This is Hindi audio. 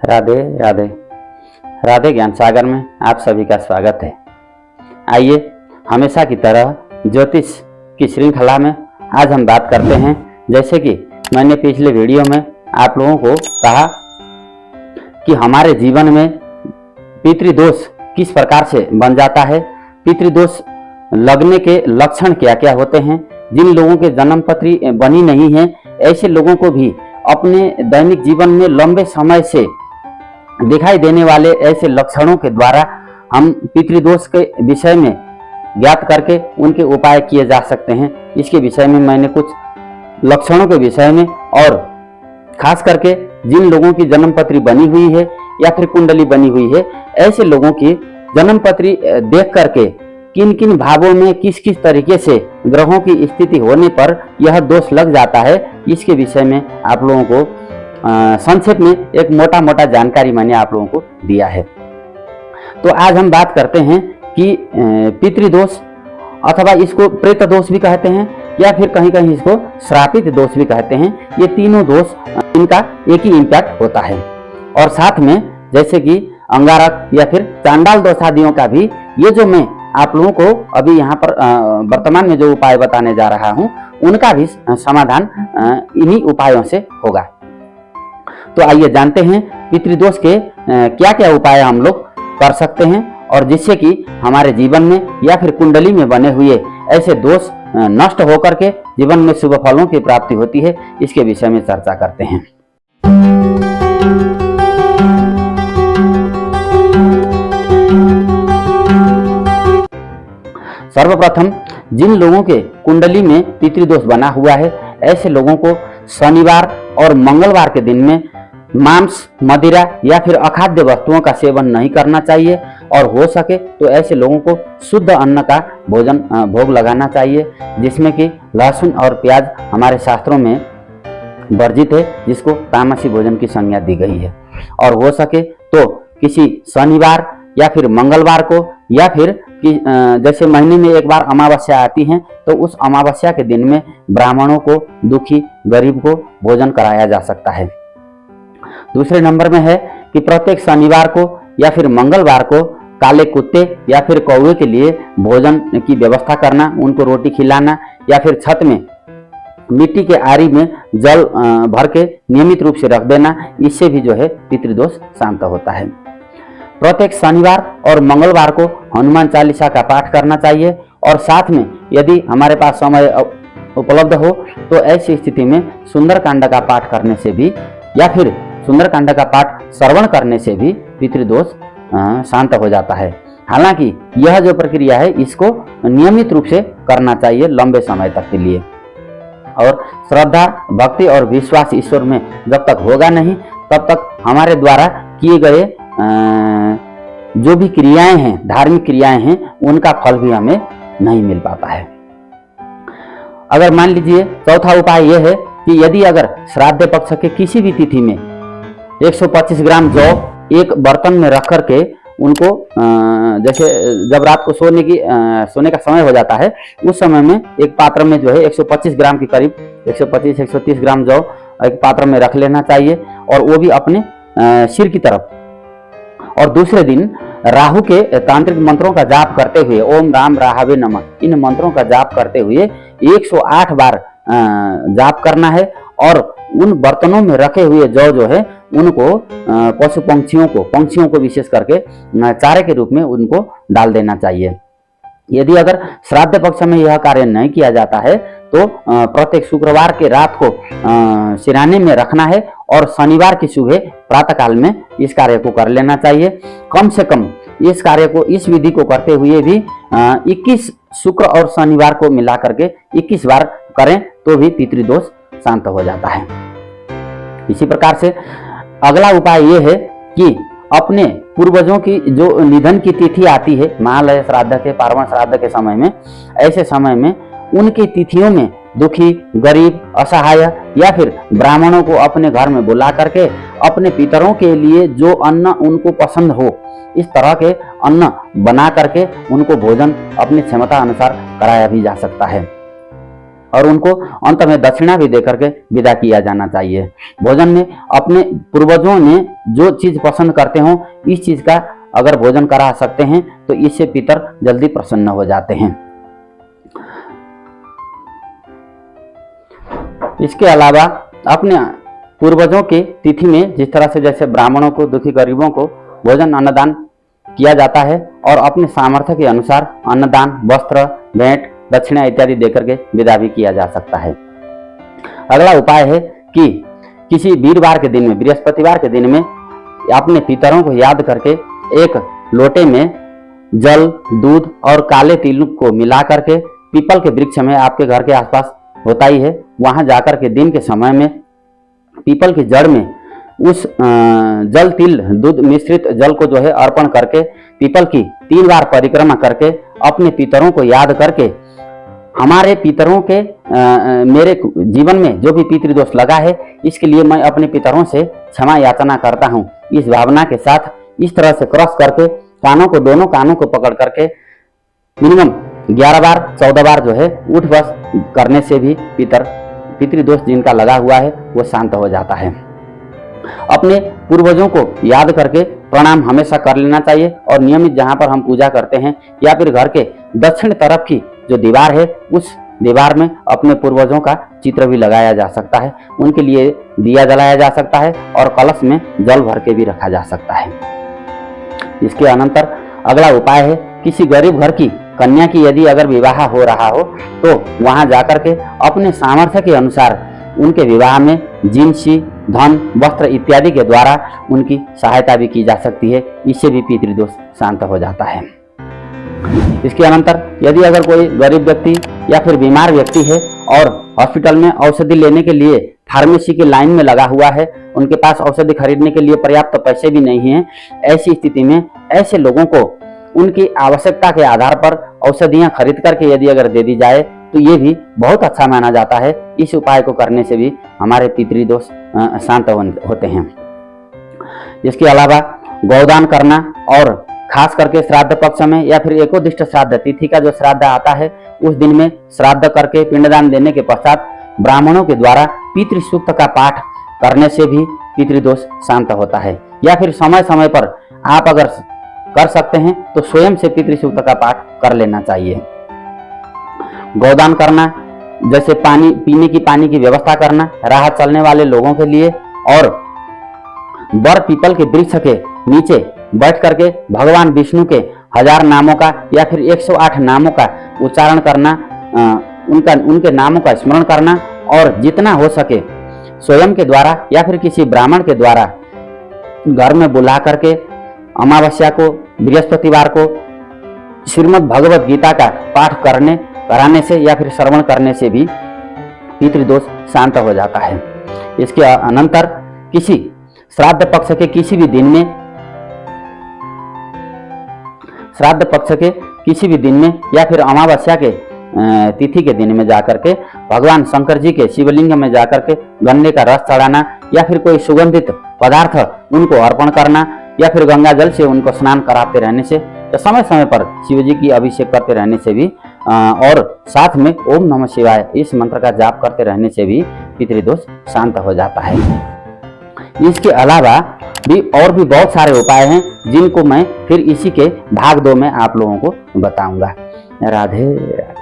राधे राधे। राधे ज्ञान सागर में आप सभी का स्वागत है। आइए हमेशा की तरह ज्योतिष की श्रृंखला में आज हम बात करते हैं। जैसे कि मैंने पिछले वीडियो में आप लोगों को कहा कि हमारे जीवन में पितृदोष किस प्रकार से बन जाता है, पितृदोष लगने के लक्षण क्या क्या होते हैं। जिन लोगों के जन्म पत्री बनी नहीं है ऐसे लोगों को भी अपने दैनिक जीवन में लंबे समय से दिखाई देने वाले ऐसे लक्षणों के द्वारा हम पितृदोष के विषय में ज्ञात करके उनके उपाय किए जा सकते हैं। इसके विषय में मैंने कुछ लक्षणों के विषय में और खास करके जिन लोगों की जन्म पत्री बनी हुई है या फिर कुंडली बनी हुई है ऐसे लोगों की जन्म पत्री देख करके किन किन भावों में किस किस तरीके से ग्रहों की स्थिति होने पर यह दोष लग जाता है, इसके विषय में आप लोगों को संक्षेप में एक मोटा मोटा जानकारी मैंने आप लोगों को दिया है। तो आज हम बात करते हैं कि पितृदोष अथवा इसको प्रेत दोष भी कहते हैं या फिर कहीं कहीं इसको श्रापित दोष भी कहते हैं। ये तीनों दोष इनका एक ही इम्पैक्ट होता है। और साथ में जैसे कि अंगारक या फिर चांडाल दोष आदियों का भी ये जो मैं आप लोगों को अभी यहाँ पर वर्तमान में जो उपाय बताने जा रहा हूँ उनका भी समाधान इन्हीं उपायों से होगा। तो आइए जानते हैं पितृदोष के क्या क्या उपाय हम लोग कर सकते हैं और जिससे कि हमारे जीवन में या फिर कुंडली में बने हुए ऐसे दोष नष्ट होकर के जीवन में शुभ फलों की प्राप्ति होती है। इसके विषय में चर्चा करते हैं। सर्वप्रथम जिन लोगों के कुंडली में पितृदोष बना हुआ है ऐसे लोगों को शनिवार और मंगलवार के दिन में मांस, मदिरा या फिर अखाद्य वस्तुओं का सेवन नहीं करना चाहिए और हो सके तो ऐसे लोगों को शुद्ध अन्न का भोजन भोग लगाना चाहिए, जिसमें कि लहसुन और प्याज हमारे शास्त्रों में वर्जित है, जिसको तामसी भोजन की संज्ञा दी गई है। और हो सके तो किसी शनिवार या फिर मंगलवार को या फिर कि जैसे महीने में एक बार अमावस्या आती है तो उस अमावस्या के दिन में ब्राह्मणों को, दुखी गरीब को भोजन कराया जा सकता है। दूसरे नंबर में है कि प्रत्येक शनिवार को या फिर मंगलवार को काले कुत्ते या फिर कौवे के लिए भोजन की व्यवस्था करना, उनको रोटी खिलाना या फिर छत में मिट्टी के आरी में जल भर के नियमित रूप से रख देना। इससे भी जो है पितृदोष शांत होता है। प्रत्येक शनिवार और मंगलवार को हनुमान चालीसा का पाठ करना चाहिए और साथ में यदि हमारे पास समय उपलब्ध हो तो ऐसी स्थिति में सुंदरकांड का पाठ करने से भी या फिर सुंदरकांड का पाठ श्रवण करने से भी पितृदोष शांत हो जाता है। हालांकि यह जो प्रक्रिया है इसको नियमित रूप से करना चाहिए लंबे समय तक के लिए। और श्रद्धा, भक्ति और विश्वास ईश्वर में जब तक होगा नहीं तब तक हमारे द्वारा किए गए जो भी क्रियाएं हैं, धार्मिक क्रियाएं हैं, उनका फल भी हमें नहीं मिल पाता है। अगर मान लीजिए चौथा उपाय यह है कि यदि अगर श्राद्ध पक्ष के किसी भी तिथि में 125 ग्राम जौ एक बर्तन में रख करके उनको जैसे जब रात को सोने का समय हो जाता है उस समय में एक पात्र में जो है 125 ग्राम के करीब 125-130 ग्राम जौ एक पात्र में रख लेना चाहिए और वो भी अपने सिर की तरफ। और दूसरे दिन राहु के तांत्रिक मंत्रों का जाप करते हुए ओम राम राहवे नमः, इन मंत्रों का जाप करते हुए 108 बार जाप करना है और उन बर्तनों में रखे हुए जौ जो है उनको पशु पंक्षियों को विशेष करके चारे के रूप में उनको डाल देना चाहिए। यदि अगर श्राद्ध पक्ष में यह कार्य नहीं किया जाता है तो प्रत्येक शुक्रवार के रात को सिराने में रखना है और शनिवार की सुबह प्रातः काल में इस कार्य को कर लेना चाहिए। कम से कम इस कार्य को, इस विधि को करते हुए भी 21 शुक्र और शनिवार को मिला करके 21 बार करें तो भी पितृदोष शांत हो जाता है। इसी प्रकार से अगला उपाय यह है कि अपने पूर्वजों की जो निधन की तिथि आती है महालय श्राद्ध के, पार्वण श्राद्ध के समय में, ऐसे समय में उनकी तिथियों में दुखी, गरीब, असहाय या फिर ब्राह्मणों को अपने घर में बुला करके अपने पितरों के लिए जो अन्न उनको पसंद हो इस तरह के अन्न बना करके उनको भोजन अपनी क्षमता अनुसार कराया भी जा सकता है। और उनको अंत में दक्षिणा भी देकर के विदा किया जाना चाहिए। भोजन में अपने पूर्वजों ने जो चीज पसंद करते हो इस चीज का अगर भोजन करा सकते हैं तो इससे पितर जल्दी प्रसन्न हो जाते हैं। इसके अलावा अपने पूर्वजों के तिथि में जिस तरह से जैसे ब्राह्मणों को, दुखी गरीबों को भोजन अन्नदान किया जाता है और अपने सामर्थ्य के अनुसार अन्नदान, वस्त्र, भेंट, दक्षिणा इत्यादि देकर के विदा भी किया जा सकता है। अगला उपाय है कि किसी वीरवार के दिन में, बृहस्पतिवार के दिन में अपने पितरों को याद करके एक लोटे में जल, दूध और काले तिल को मिला करके पीपल के वृक्ष में आपके घर के आसपास होता ही है, वहां जाकर के दिन के समय में पीपल की जड़ में उस जल, तिल, दूध मिश्रित जल को जो है अर्पण करके पीपल की 3 बार परिक्रमा करके अपने पितरों को याद करके हमारे पितरों के मेरे जीवन में जो भी पितृदोष लगा है इसके लिए मैं अपने पितरों से क्षमा याचना करता हूँ, इस भावना के साथ इस तरह से क्रॉस करके कानों को, दोनों कानों को पकड़ करके मिनिमम 11 बार 14 बार जो है उठ बस करने से भी पितृदोष जिनका लगा हुआ है वो शांत हो जाता है। अपने पूर्वजों को याद करके प्रणाम हमेशा कर लेना चाहिए और नियमित जहाँ पर हम पूजा करते हैं या फिर घर के दक्षिण तरफ की जो दीवार है उस दीवार में अपने पूर्वजों का चित्र भी लगाया जा सकता है, उनके लिए दिया जलाया जा सकता है और कलश में जल भर के भी रखा जा सकता है। इसके अनंतर अगला उपाय है किसी गरीब घर की कन्या की यदि अगर विवाह हो रहा हो तो वहां जाकर के अपने सामर्थ्य के अनुसार उनके विवाह में जिनसी, धन, वस्त्र इत्यादि के द्वारा उनकी सहायता भी की जा सकती है, इससे भी पितृदोष शांत हो जाता है। इसके अनंतर यदि अगर कोई गरीब व्यक्ति या फिर बीमार व्यक्ति है और हॉस्पिटल में औषधि लेने के लिए फार्मेसी की लाइन में लगा हुआ है, उनके पास औषधि खरीदने के लिए पर्याप्त पैसे भी नहीं है, ऐसी स्थिति में ऐसे लोगों को उनकी आवश्यकता के आधार पर औषधियां खरीद करके यदि अगर दे दी जाए तो ये भी बहुत अच्छा माना जाता है। इस उपाय को करने से भी हमारे पितृदोष शांत होते हैं। इसके अलावा गौदान करना और खास करके श्राद्ध पक्ष में या फिर एकोदिष्ट श्राद्ध तिथि का जो श्राद्ध आता है उस दिन में श्राद्ध करके पिंडदान देने के पश्चात ब्राह्मणों के द्वारा पितृ सूक्त का पाठ करने से भी पितृदोष शांत होता है। या फिर समय समय पर आप अगर कर सकते हैं तो स्वयं से पितृ सूक्त का पाठ कर लेना चाहिए। गौदान करना, जैसे पानी पीने की पानी की व्यवस्था करना राह चलने वाले लोगों के लिए, और बर पीपल के वृक्ष के नीचे बैठ करके भगवान विष्णु के 1000 नामों का या फिर 108 नामों का उच्चारण करना, उनके नामों का स्मरण करना और जितना हो सके स्वयं के द्वारा या फिर किसी ब्राह्मण के द्वारा घर में बुला करके अमावस्या को, बृहस्पतिवार को श्रीमद् भगवत गीता का पाठ कराने से या फिर श्रवण करने से भी पितृदोष शांत हो जाता है। इसके अनंतर किसी श्राद्ध पक्ष के किसी भी दिन में या फिर अमावस्या के तिथि के दिन में जाकर के भगवान शंकर जी के शिवलिंग में जाकर के गन्ने का रस चढ़ाना या फिर कोई सुगंधित पदार्थ उनको अर्पण करना या फिर गंगा जल से उनको स्नान कराते रहने से या समय समय पर शिव जी की अभिषेक करते रहने से भी और साथ में ओम नमः शिवाय इस मंत्र का जाप करते रहने से भी पितृदोष शांत हो जाता है। इसके अलावा भी और भी बहुत सारे उपाय हैं जिनको मैं फिर इसी के भाग 2 में आप लोगों को बताऊंगा। राधे।